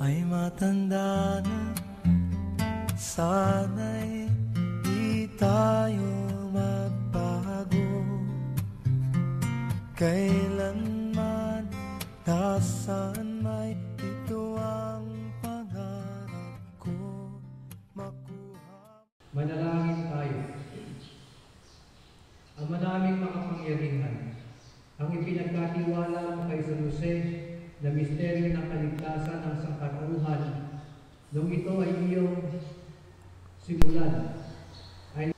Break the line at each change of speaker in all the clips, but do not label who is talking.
ay matanda na. Sana'y di tayo magbago, kailanman, nasaan may ito ang pangarap ko makuha.
Manalangin tayo. Ang manaming makapangyarihan, ang ipinagkatiwala mo kay San Jose na misteryo ng kaligtasan ng sangkatauhan, nung ito ay iyong simulan, ay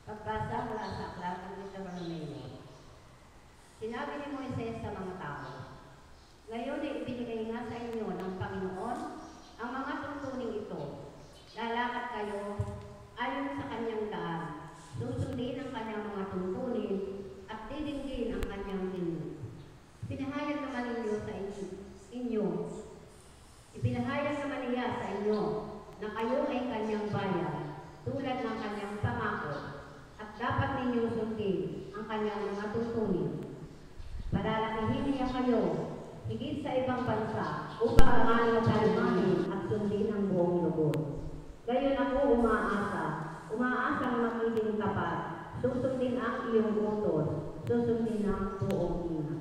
Pagbasa mula sa aklat ng Deuteronomio. Sinabi ni Moises sa mga tao, ngayon ay ibinigay nga sa inyo ng Panginoon ang mga tuntuning ito. Lalakad kayo ayon sa kanyang daan, susundin ang kanyang mga tuntunin at didinggin ang kanyang tinul. Pinahayag naman ninyo sa inyo. Ipinahayag naman niya sa inyo na kayo ay kanyang bayan, tulad ng kanyang pangako, at dapat ninyong sundin ang kanyang mga tuntunin. Palalakihin niya kayo higit sa ibang bansa upang aranganin ang kalimanin at sundin ang buong lubos. Gayon ako umaasang magiging tapat, susundin ang iyong utos, susundin ang buong ina.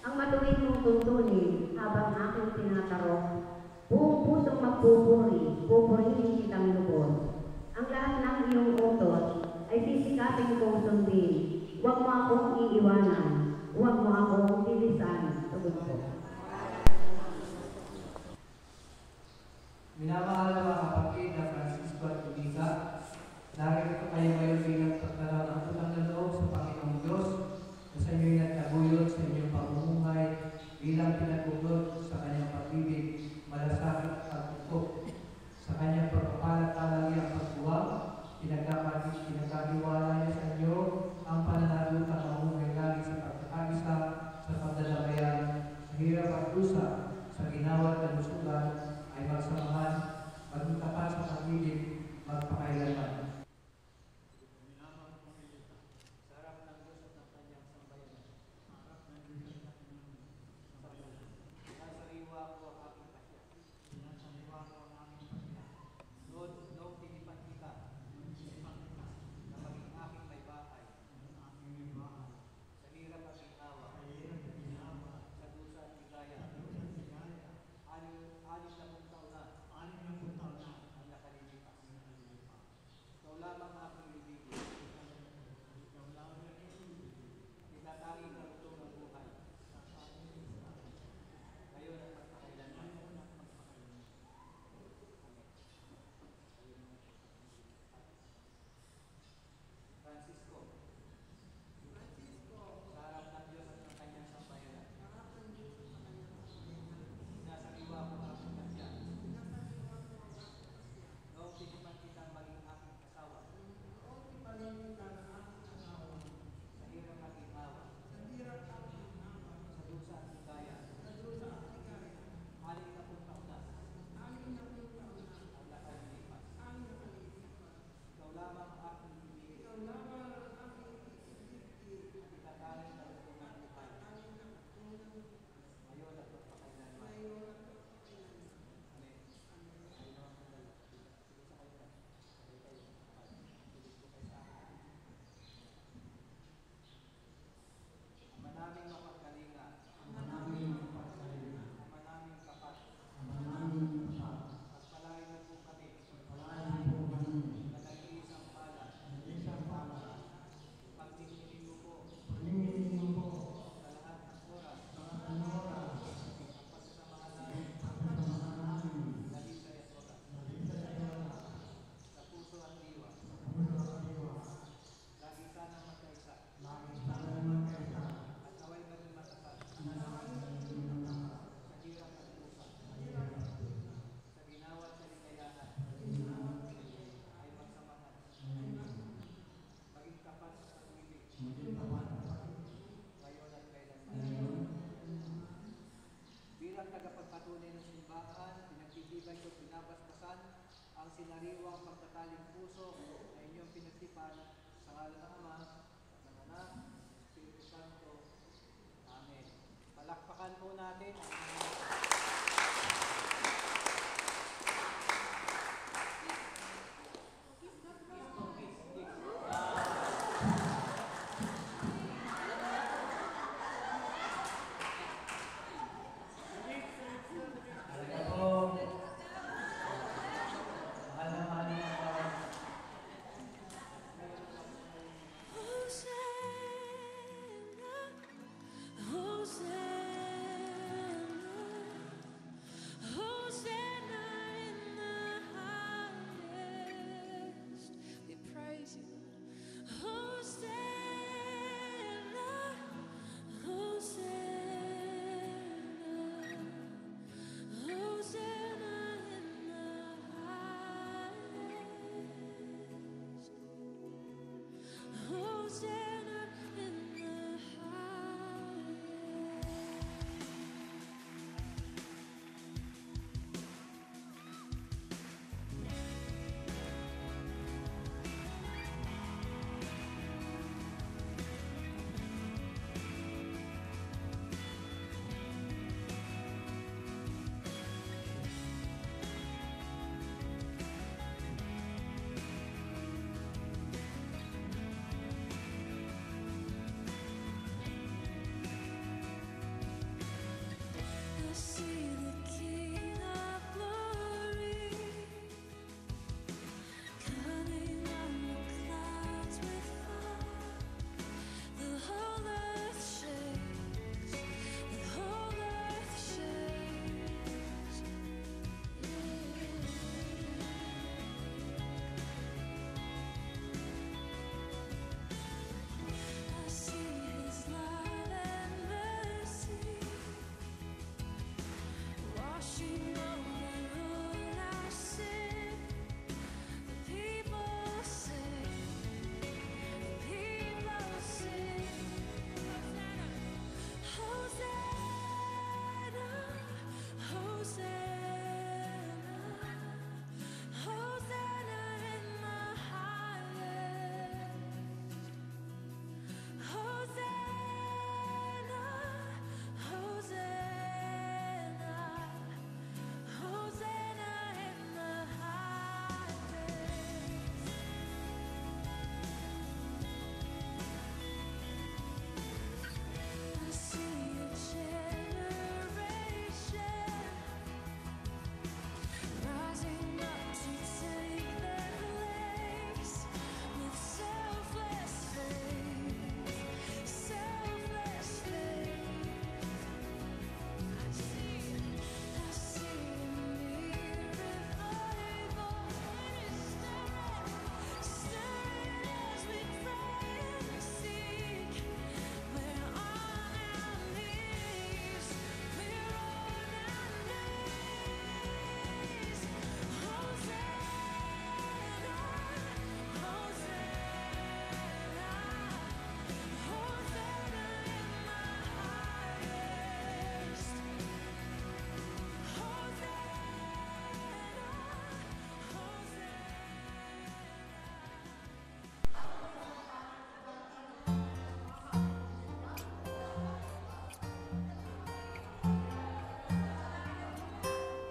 Ang matuwid mong tuntunin habang aking tinatarong, buong pusong pupurihin kitang lubos. Ang lahat ng iyong utos ay sisikapin kong sundin. Huwag mo akong iiwanan, huwag mo akong bilisan. Tugon ko.
minamahal na mga kapatid na Francisco at Elisa, narito kayo ngayon bilang pagdala ng utang na loob sa Panginoong Diyos na sa inyo'y nagtaguyod sa inyong pamumuhay bilang pinagbuklod sa kanyang pag-ibig, malasakit at pagtukod. Sa kanyang pagpapalat-alagi ang pagbuwag, pinagkatiwala niya sa inyo ang pananalutang mamuhay lagi sa pagkakaisa, sa pagdalabayan, sa hirap at dusa, sa ginawa at lusugan, ay magsamahan, maging tapat sa pag-ibig, magpakailanman.
ang sinariwang pagtataling puso na inyong pinagtipan sa ngalan ng Ama, ng Anak, Espiritu Santo. Amen. Palakpakan po natin.
Talaga po. Mahal na mahal niya ako.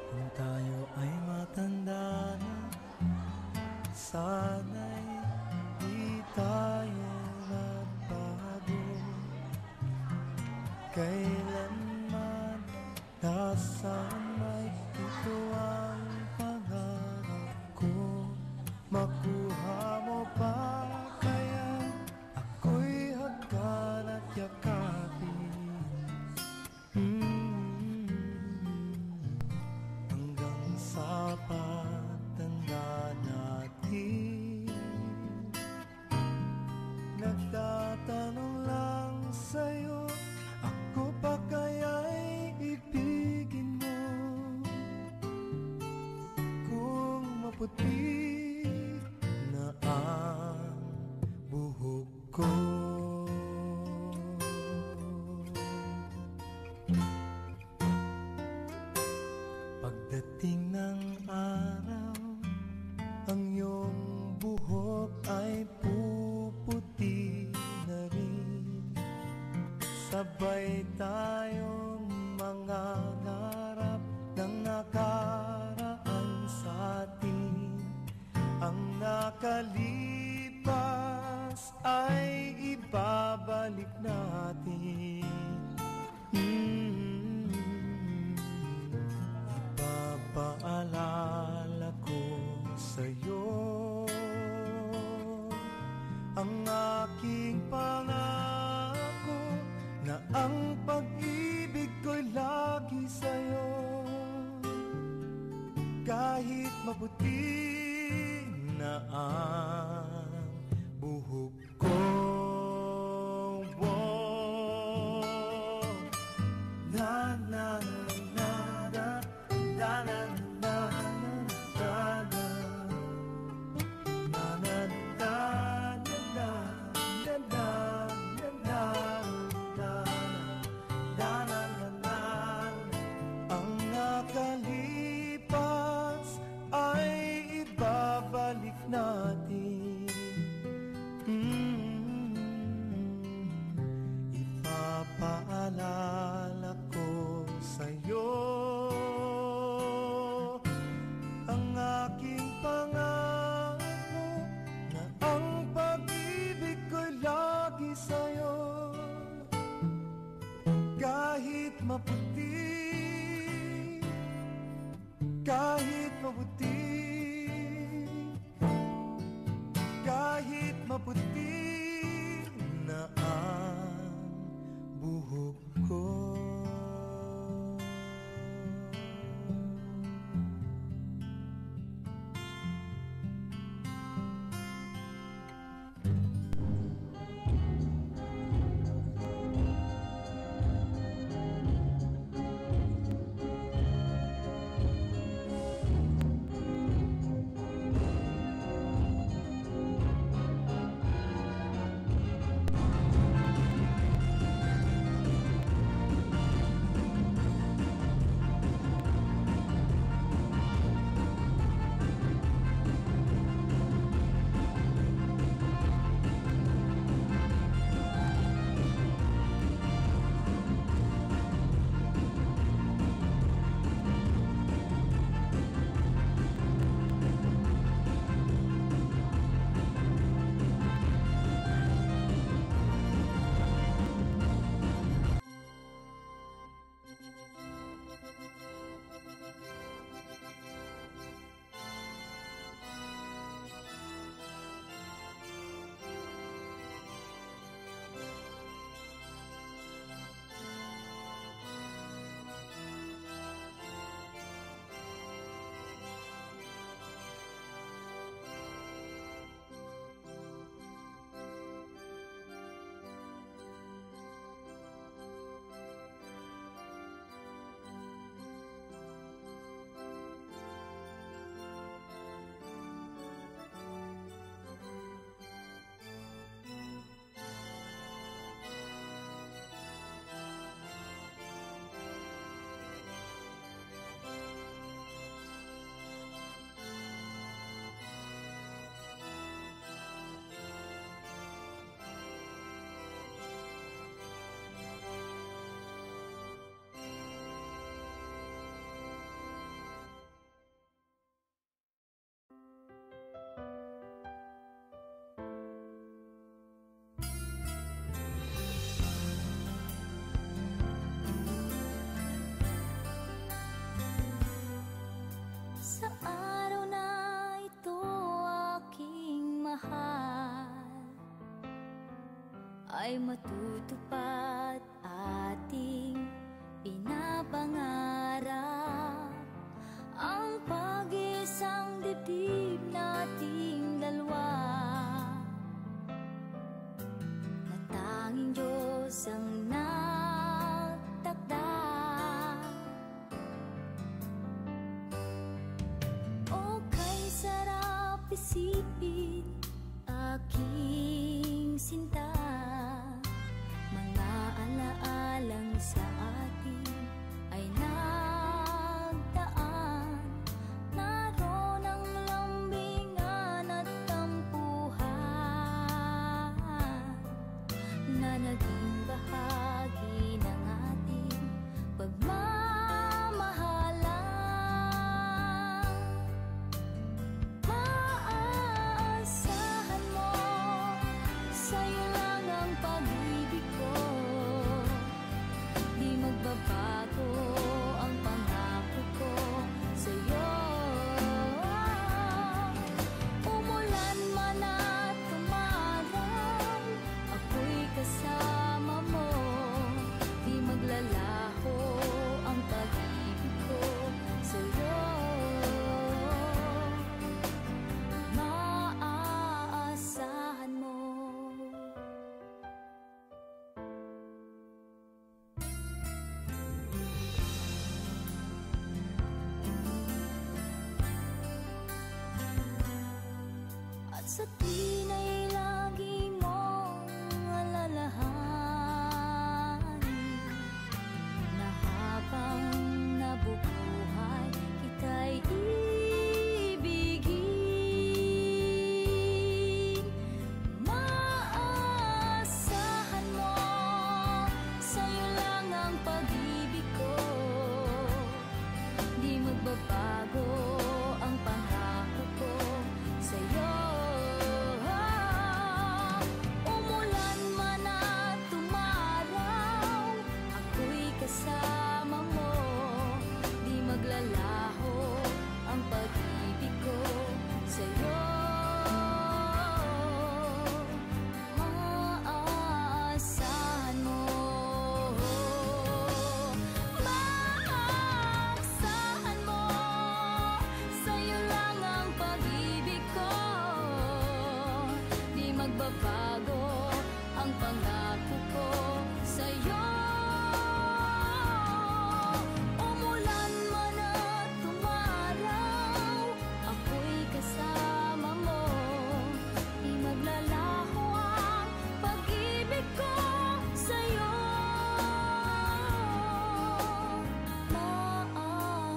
Kung tayo ay matanda na, sana'y di tayo magbago. Kailanman, nasaan may ito ang pangarap ko. Makuha mo pa kaya ako'y hagkan at yakapin. Hanggang sa pagtanda natin, nagtatanong lang sa'yo, ako pa kaya'y ibigin mo? Kung maputi na ang buhok ko, pagdating ng araw, ang iyong buhok ay puputi na rin. Sabay tayong pagkakabalik natin. Ipapaalala ko sa'yo ang aking pangako na ang pag-ibig ko'y lagi sa'yo. Kahit maputi na ang buhok ko, na na na na na na na ang nakalipas ay ibabalik natin. Ipapaalala ko sa'yo ang aking pangako na ang pag-ibig ko'y lagi sa'yo. Kahit maputi, kahit maputi, kahit maputi na ang buhok ko.
ay matutupad ating pinapangarap. Ang pag-isang dibdib nating dalawa, na tanging Diyos ang nagtakda. O kay sarap isipin, aking sinta, mga alaalang sa atin ay nagdaan. Naroon ang lambingan at tampuhan na naging bahagi ng ating pagmamahalan. Maaasahan mo, sa'yo lang ang pag-ibig ko. sa tuwin ay lagi mong alalahanin, na habang nabubuhay kita'y ibigin. Maasahan mo, sa'yo lang ang pag-ibig ko, di magbabago ang pangako ko sa'yo. Umulan man at tumaraw, ako'y kasama mo, di maglalaho ang pag-ibig ko sa'yo. Maaasahan mo, maaasahan mo, sa'yo lang ang pag-ibig ko, di magbabago ang pangako ko sa'yo. Umulan man at tumaraw, ako'y kasama mo, di maglalaho ang pag-ibig ko sa'yo.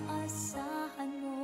Maaasahan mo.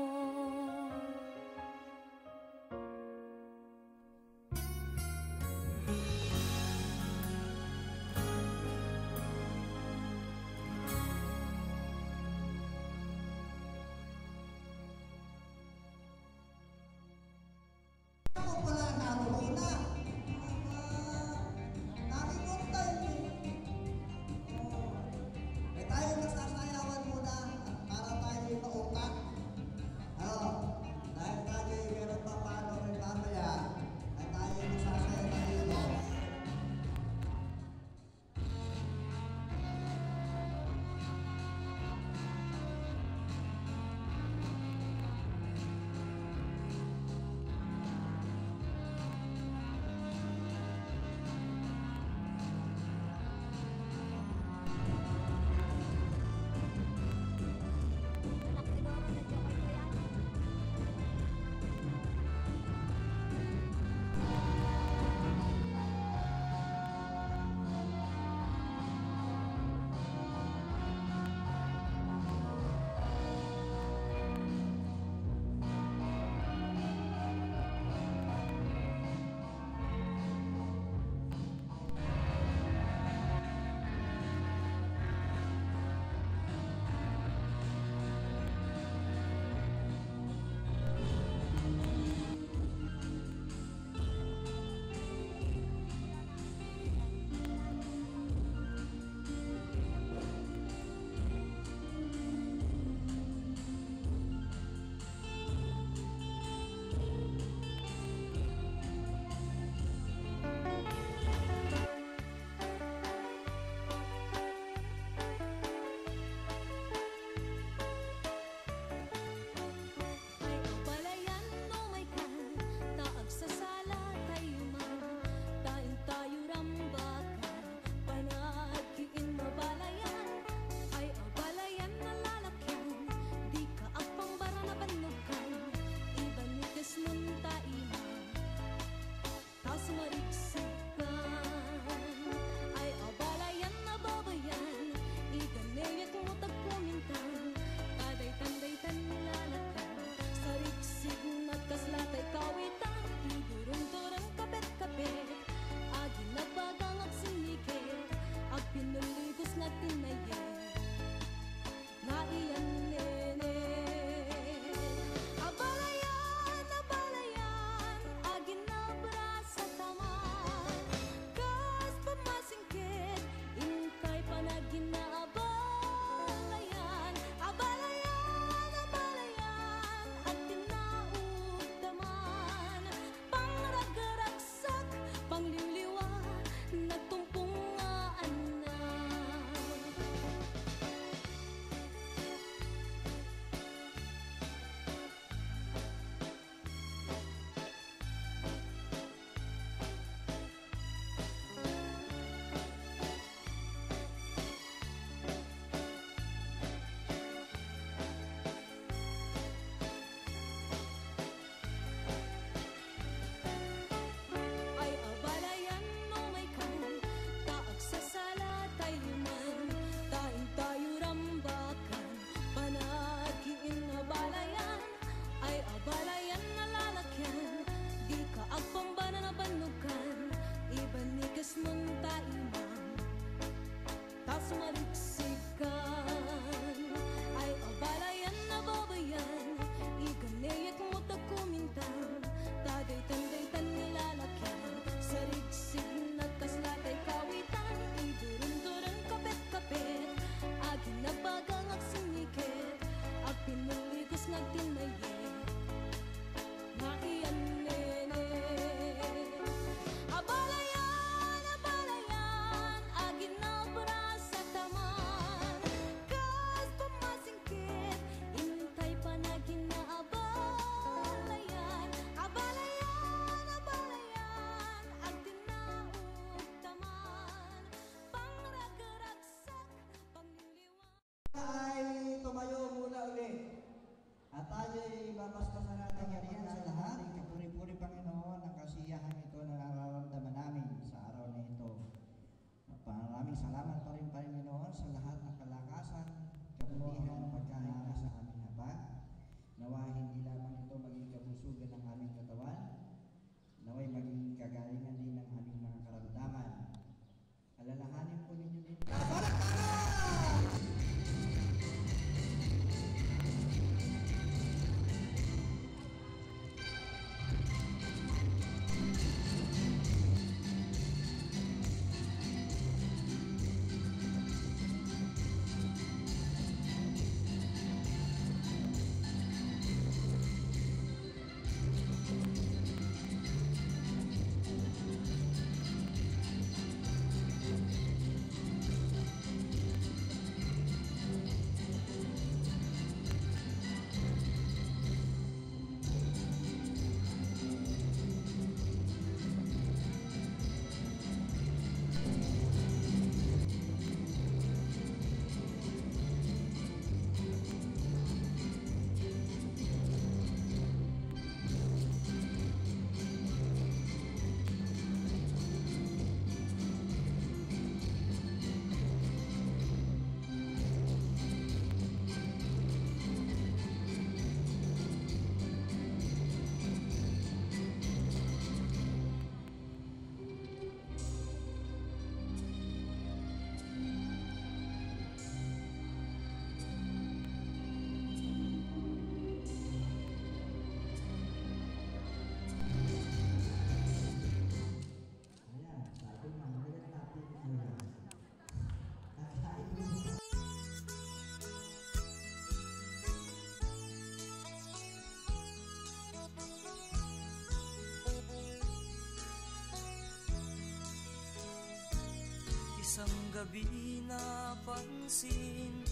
Isang gabi napansin,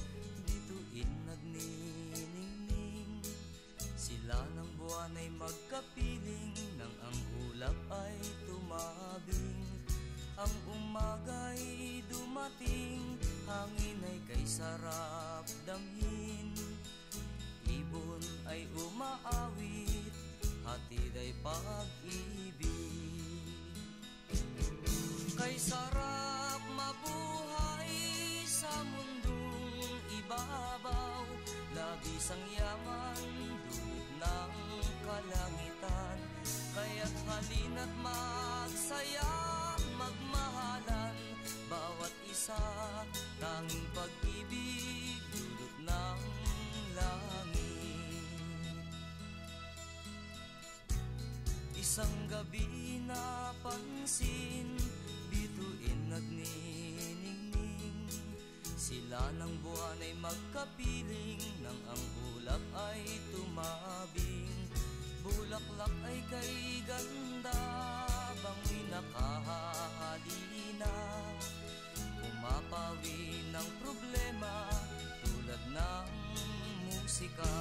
bituin nagniningning. Sila ng buwan ay magkapiling, nang ang ulap ay tumabing. Ang umaga'y dumating, hangin ay kay sarap damhin. Ibon ay umaawit, hatid ay pag-ibig. Kay sarap mabuhay sa mundong ibabaw, labis ang yaman, dulot ng kalangitan. Kaya't halina't magsaya, magmahalan, bawat isa, tanging pag-ibig, dulot ng langit. Isang gabi napansin, bituin nagniningning. Sila ng buwan ay magkapiling, nang ang ulap ay tumabing. Bulaklak ay kay ganda, bango'y nakahalina. Pumapawi ng problema, tulad ng musika.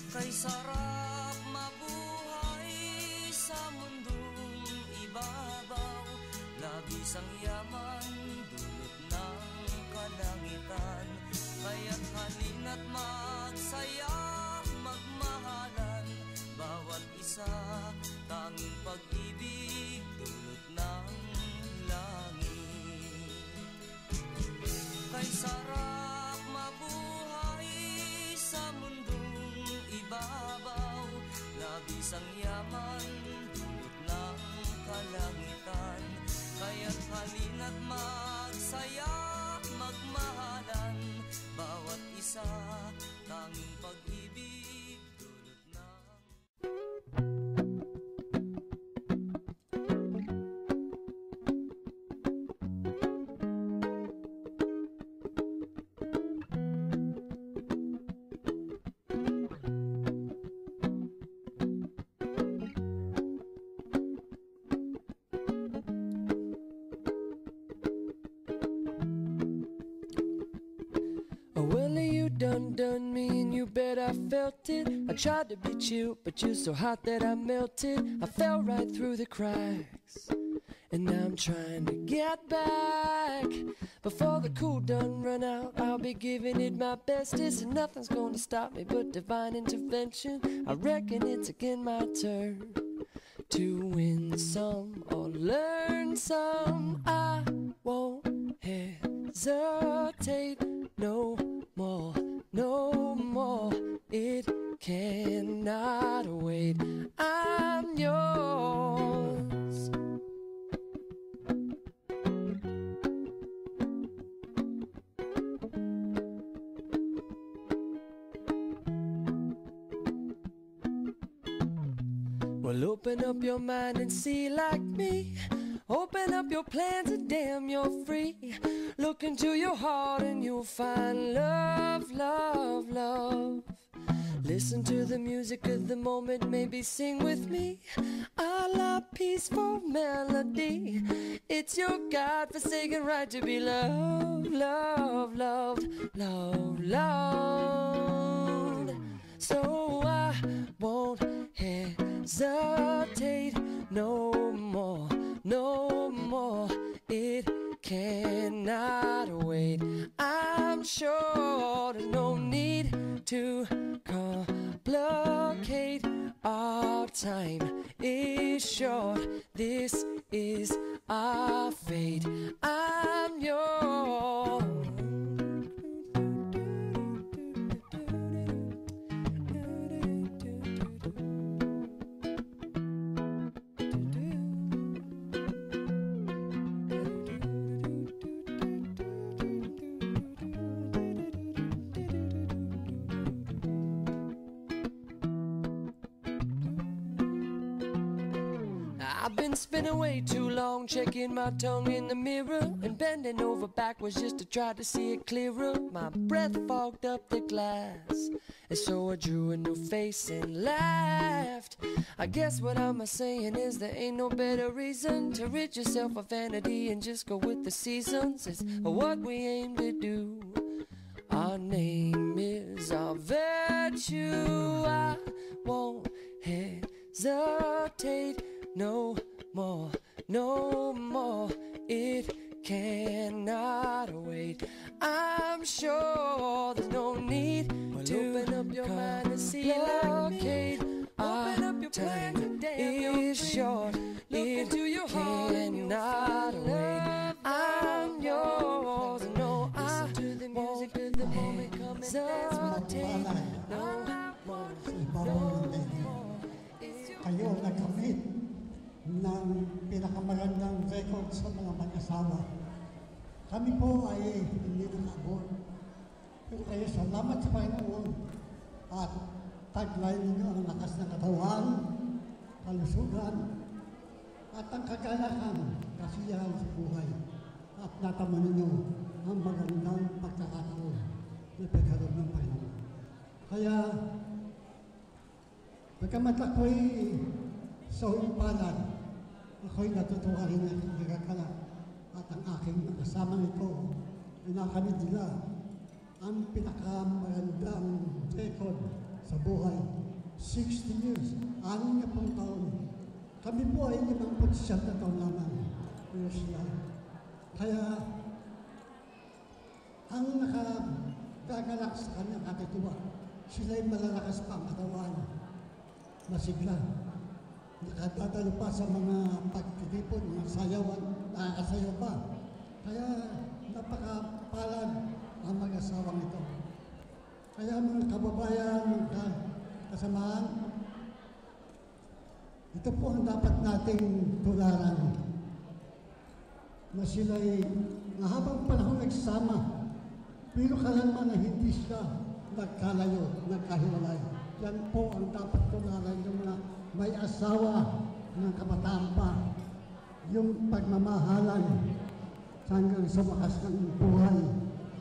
Kay sarap mabuhay sa mundong ibabaw, labis ang yaman, dulot ng kalangitan. Kaya't halina't magsaya, magmahalan, bawat isa, tanging pag-ibig, dulot ng langit. Kay sarap mabuhay sa mundong ibabaw, labis ang yaman, dulot ng kalangitan. Kaya't halina't magsaya, magmahalan, bawat isa, tanging pag-ibig, dulot ng...
Done me and you bet I felt it. I tried to be chill, but you're so hot that I melted. I fell right through the cracks, and now I'm trying to get back. Before the cool done run out, I'll be giving it my bestest, and nothing's gonna stop me but divine intervention. I reckon it's again my turn to win some or learn some. I won't hesitate no more, no more. It cannot wait. I'm yours. Well, open up your mind and see like me. Open up your plans and damn, you're free. Look into your heart and you'll find love, love, love. Listen to the music of the moment, maybe sing with me. A la peaceful melody. It's your God-forsaken right to be loved, loved, loved, loved, loved. So I won't hesitate no more, no more. It cannot wait. I'm sure there's no need to complicate. Our time is short. This is our fate. I'm yours. I've been spinning way too long, checking my tongue in the mirror and bending over backwards just to try to see it clearer. My breath fogged up the glass, and so I drew a new face and laughed. I guess what I'm saying is there ain't no better reason to rid yourself of vanity and just go with the seasons. It's what we aim to do. Our name is our virtue. I won't hesitate no more, no more. It cannot wait. I'm sure there's no need to open up your mind and see blockade. Open up your plan today. It's short. It cannot wait. I'm yours. No, I won't hesitate no more, no more.
Kayo nagkamit ng pinakamagandang record sa mga mag-asawa. Kami po ay hindi nakabot. Pero kayo, salamat sa Panginoon at tagline ninyo ang lakas ng katawan, kalusugan, at ang kagalakan, kasiyahan sa buhay. At natama ninyo ang magandang pagkakataon na pagkaroon ng Panginoon. Kaya, pagkamat ako'y sa huling palad, ako'y natutuwa rin ang nagkakala at ang aking kasama nito ay nakamit nila ang pinakamagandang record sa buhay. 60 years, 60 taon. Kami po ay 57 na taon lamang. Pero sila. Kaya, ang nakagagalak sa kanyang katituwa, sila'y malalakas pa ang katawan. Masigla. Nakadadalo pa sa mga pagtitipon, mga sayawan, nakakasayaw pa. Kaya napakapalad ang mag-asawang ito. Kaya mga kababayan, kasamahan, ito po ang dapat nating tularan. Na sila'y mahabang panahon nagsama, pero kailanman na hindi sila nagkalayo, nagkahiwalay. Yan po ang dapat tularan yung mga may asawa ng kabataan pa. Yung pagmamahalan hanggang sa wakas ng buhay.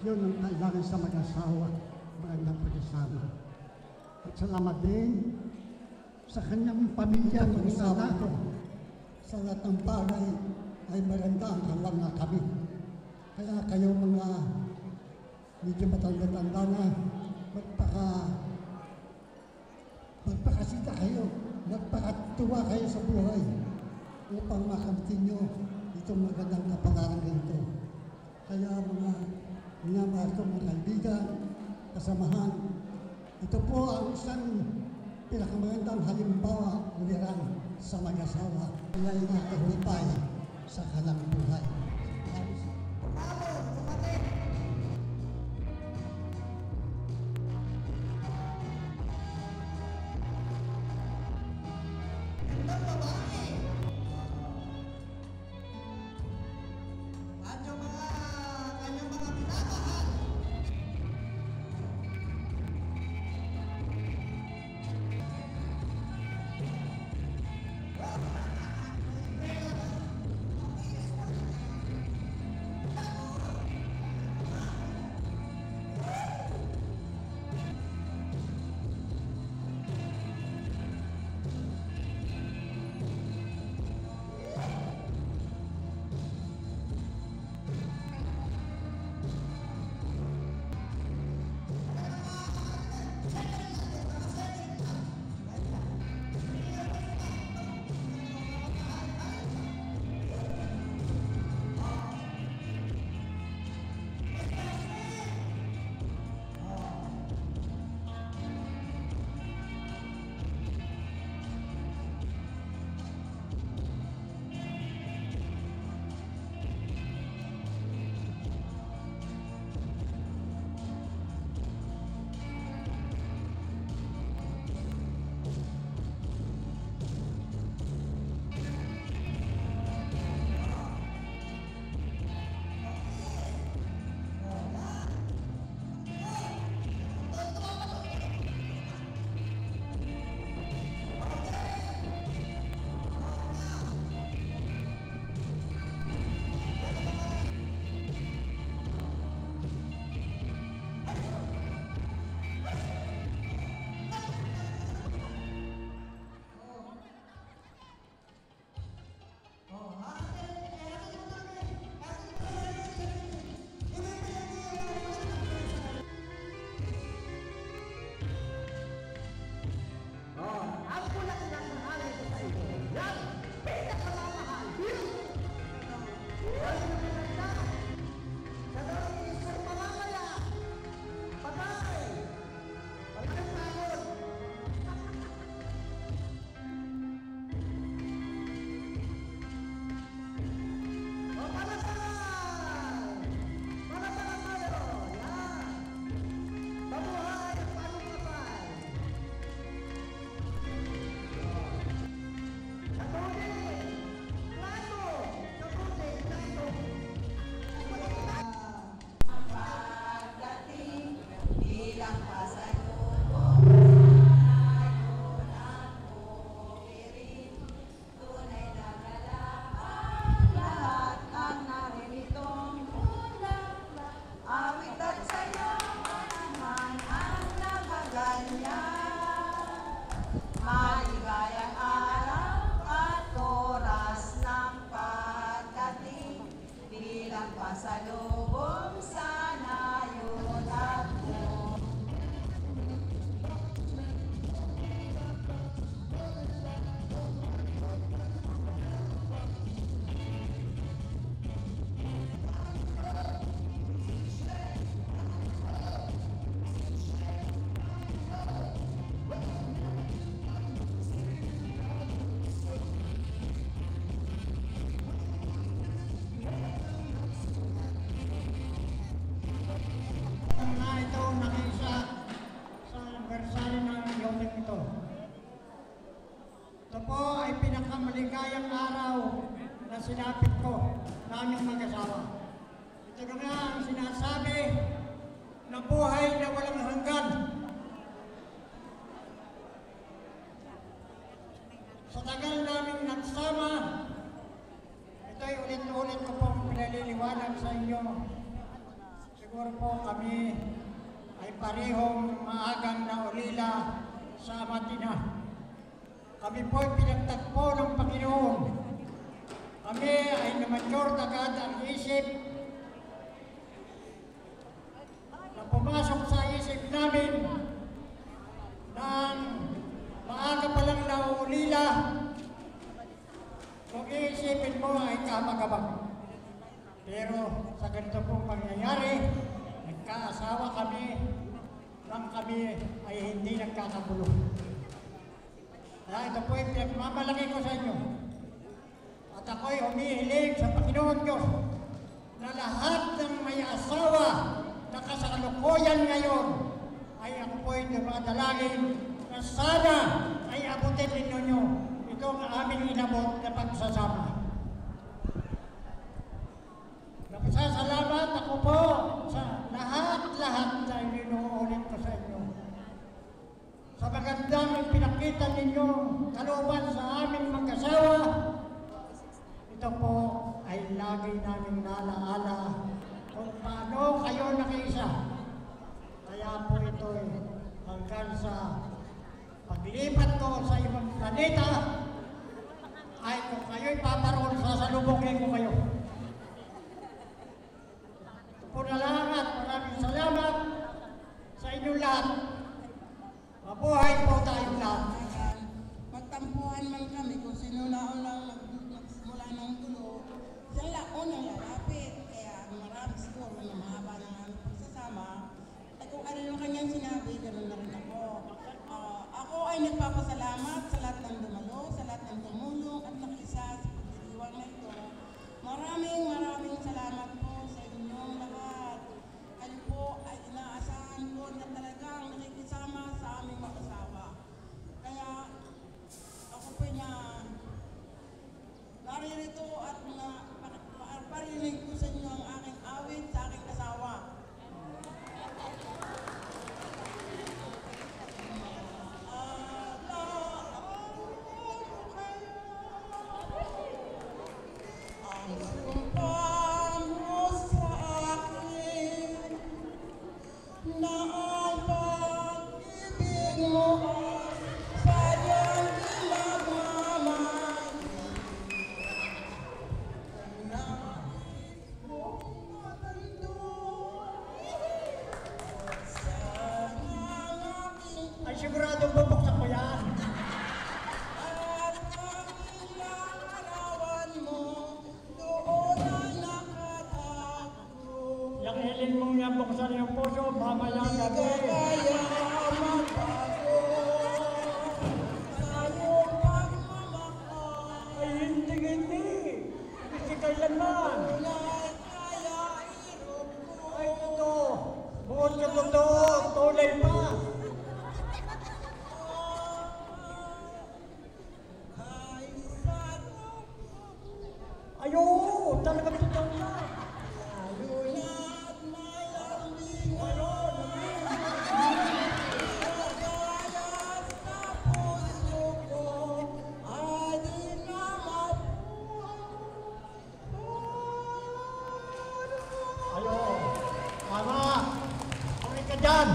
Yun ang kailangan sa mag-asawa, magandang pag-asama. At salamat din sa kanyang pamilya ng asawa ko. Sa lahat ng bagay ay maganda ang kalang na kami. Kaya kayo mga medyo matanda-tanda na magpakasita kayo, magpakatuwa kayo sa buhay upang makamtin nyo itong magandang kapalaran ganito. Kaya mga minamahal kong mga kaibigan, kasamahan, ito po ang isang pinakamagandang halimbawa uliran sa mag-asawa na inakahulipay sa kalang buhay. maligayang araw na sinapit ko naming mag-asawa. Ito na nga ang sinasabi na buhay na walang hanggan. Sa tagal naming nagsama, ito'y ulit-ulit ko pong pinaliliwanag sa inyo. Siguro po kami ay parehong maagang naulila sa ama't ina. Kami po ay pinagtagpo ng Panginoon. Kami ay na-mature agad ang isip na pumasok sa isip namin nang maaga pa lang naulila. Kung iisipin mo ay kamagabang. Pero sa ganito pong pangyayari, nagkaasawa kami nang kami ay hindi nagkakagulo. Kaya ito po ay pinagmamalaki ko sa inyo. At ako'y humihiling sa Panginoon Diyos na lahat ng may asawa na kasalukuyan ngayon ay ako po ay dumadalangin na sana ay abutin ninyo itong aming inabot na pagsasama. Nagpasasalamat ako po sa lahat-lahat na inuulit ko sa inyo. Sa magandang pinakita ninyong kalooban sa aming mag-asawa, ito po ay lagi naming nalaala kung paano kayo nakiisa. Kaya po ito hanggang sa paglipat ko sa ibang planeta, ay kung kayo'y paparoon, sasalubungin ko kayo. Ito po na lang at maraming salamat sa inyong lahat. Mabuhay po tayong lahat.
Magtampuhan man kami kung sino na unang nagsimula ng gulo, siya lang unang lalapit. Kaya marami siguro na mahaba ng aming pagsasama. At kung ano yung kanyang sinabi, ganoon na rin ako. Ako ay nagpapasalamat sa lahat ng dumalo, sa lahat ng tumulong at nakisa sa pagdiriwang na ito. Maraming salamat po sa inyong lahat. Kayo po ay inaasahan ko na talagang nakikisama sa aming mag-asawa. Kaya ako po na naririto at parinig ko sa inyo ang aking awit sa aking asawa.
Siguradong bubuksan ko yan. Yung hilin mong yan buksan yung puso, mamayang gabi. Ay hindi. Hindi kailanman. Ay ito. Buot ka totoo, tulay pa. Ayo, talaga totoo na. Ayo, mama, okay ka dyan.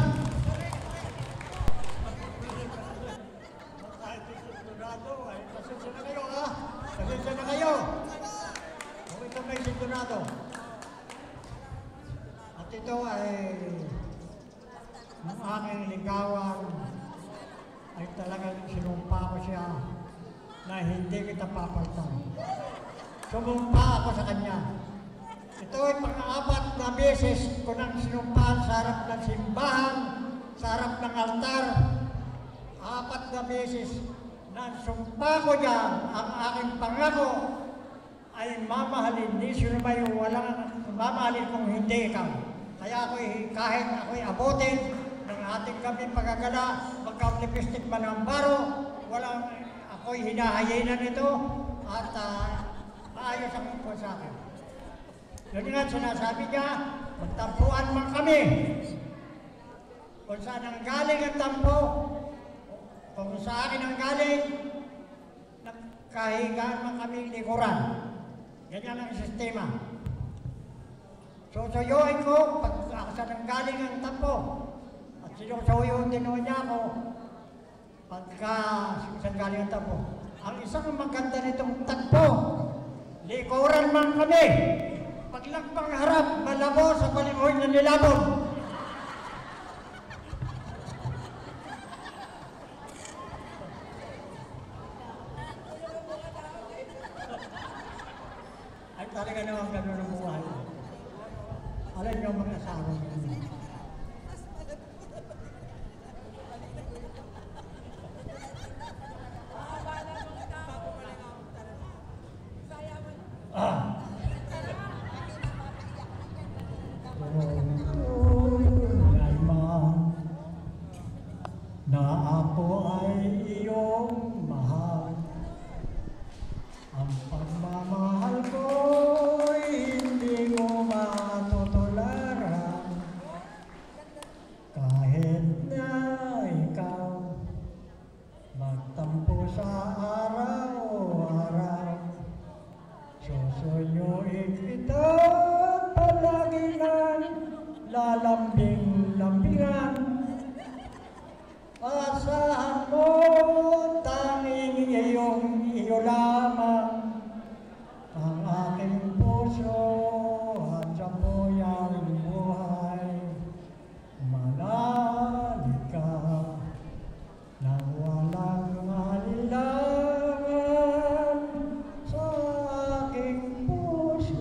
Pasensya na kayo, ha? Pasensya na kayo. Ito may sintonado. At ito ay ang aking ligawan ay talagang sinumpa ko siya na hindi kita papalitan. Sumumpa ako sa kanya. Ito ay pang-apat na beses ko nang sinumpahan sa harap ng simbahan, sa harap ng altar. 4 na beses na sumpa ko dyan ang aking pangako ay mamahalin, di sino ba yung walang mamahalin kung hindi ikaw. Kaya kahit ako'y abutin ng ating gabi pagagala, magka-lipistik man ang baro, ako'y hinahayinan ito, at maayos ang tungkol sa akin. Yun nga sinasabi niya, magtampuan man kami. Kung saan ang galing ang tampo, kung sa akin ang galing, nagkahigaan man kami likuran. Ganyan ang sistema. Susuyoin ko pag saan ang galing ang tampo. At sinusuyo din niya ako pagka saan galing ang tampo. Ang isang maganda nitong tampo, likuran man kami. Paglagpang harap, malabo sa palingoy na nilabog. Ay talaga naman gano'n ang buhay. Alam niyo mga asawa niyo. Na ako ay iyong mahal. Ang pagmamahal ko'y hindi mo matutularan. Kahit na ikaw magtampo sa araw-araw, susuyuin kita palagi ng lalambing-lambingan. Asahan mo tanging iyo lamang ang aking puso at sa buyang buhay. Manalig ka nang walang alinlangan sa aking puso.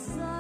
sa